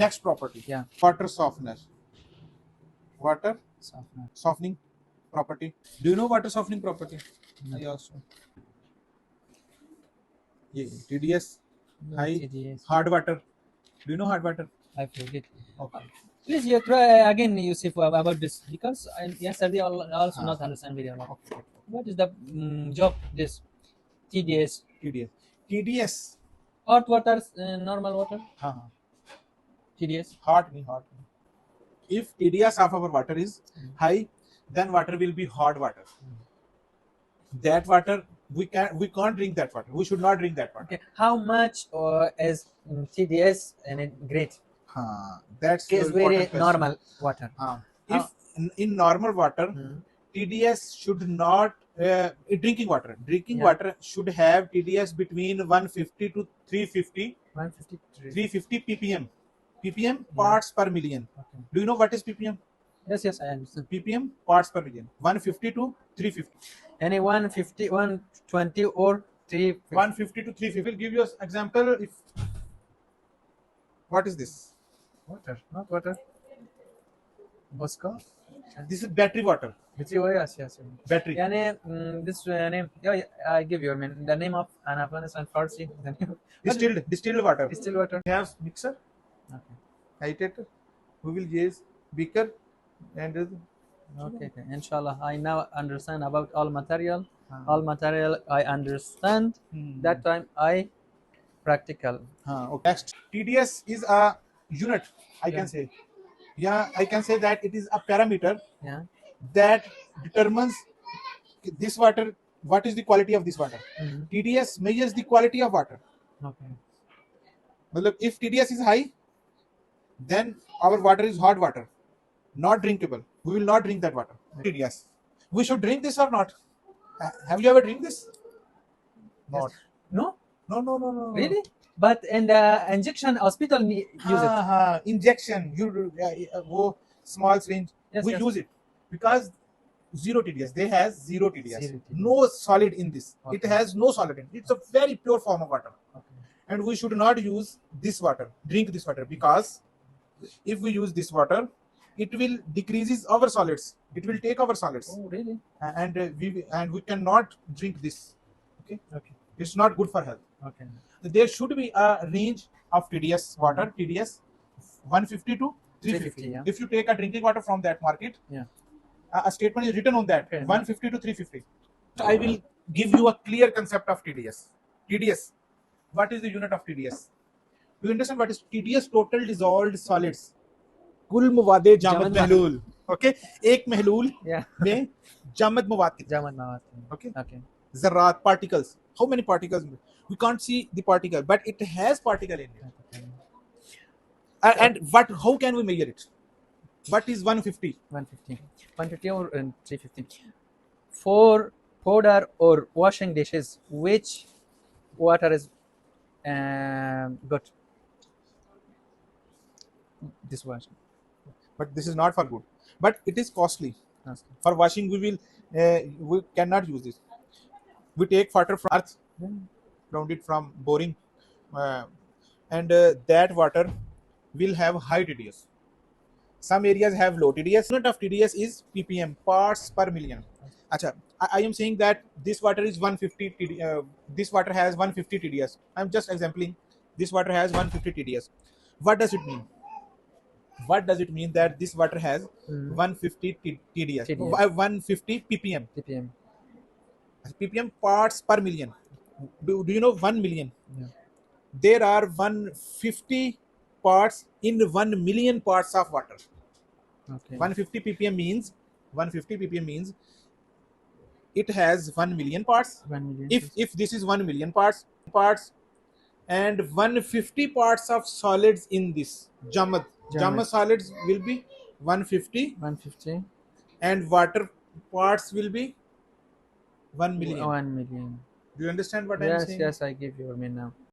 Next property. Yeah. Water softener. Water Softener. softening property. Do you know water softening property? No. I also. Yeah, TDS. No, High. TDS. Hard water. Do you know hard water? I forget. Okay. Please, you try again, Yusuf, about this because yesterday I also not understand very well. Okay. What is the job this TDS? TDS. TDS. Hot water, normal water. हाँ, TDS. hot नहीं hot. If TDS of our water is high, then water will be hot water. That water we can't drink that water. We should not drink that water. Okay. How much is TDS and great? That's Is very very normal water. If in normal water, TDS should not drinking water. Drinking water should have TDS between 150 to 350. 350 ppm. ppm parts per million. Okay. Do you know what is ppm? Yes, I understand. ppm parts per million. 150 to 350. Any 150, 120 or 350. 150 to 350. Will give you an example. If what is this? Water, not water. Bosco. This is battery water. Yes. Battery. This name. Yeah, I give you the name of an Afghanistan Farsi. The name. Distilled water. Distilled water. We have mixer. Okay. Agitator. We will use beaker and. Okay. Inshallah, I now understand about all material. All material I understand. That time I practical. Okay. Next, TDS is a unit. I can say. Yeah, I can say that it is a parameter. Yeah. That determines this water. What is the quality of this water? TDS measures the quality of water. Okay. But if TDS is high, then our water is hot water, not drinkable. We will not drink that water. TDS. We should drink this or not? Have you ever drink this? Not. No. No. Really? But in the injection hospital use it. Injection. Small syringe. We use it because zero TDS. They has zero TDS. No solid in this. Okay. It has no solid in it. It's a very pure form of water. Okay. And we should not use this water. Drink this water because if we use this water, it will decreases our solids. It will take our solids. Oh, really? And we cannot drink this. Okay. It's not good for health. Okay. There should be a range of TDS water. TDS 150 to 350. Yeah. If you take a drinking water from that market, a statement is written on that. Okay. 150 to 350. So I will give you a clear concept of TDS. TDS. What is the unit of TDS? Do you understand what is TDS? Total dissolved solids. कुल मवादे जामद महलूल. Okay. एक महलूल में जामद मवाद. Okay. Zarrat, particles. How many particles? We can't see the particle, but it has particle in it. And how can we measure it? What is 150? 150 or 350. For powder or washing dishes, which water is good? This washing. But this is not for good. But it is costly. For washing, we cannot use this. We take water from earth, ground it from boring, and that water will have high TDS. Some areas have low TDS. Unit of TDS is ppm, parts per million. Acha, I am saying that this water is 150 TDS. This water has 150 TDS. I'm just exempling. This water has 150 TDS. What does it mean? What does it mean that this water has 150 TDS? 150 ppm. ppm parts per million. Do you know 1 million? Yeah. There are 150 parts in 1 million parts of water. Okay. 150 ppm means it has 1 million parts. 1 million. If this is 1 million parts and 150 parts of solids in this jamad solids will be 150 and water parts will be 1 million. 1 million. Do you understand what I am saying? Yes, I give you a minute now.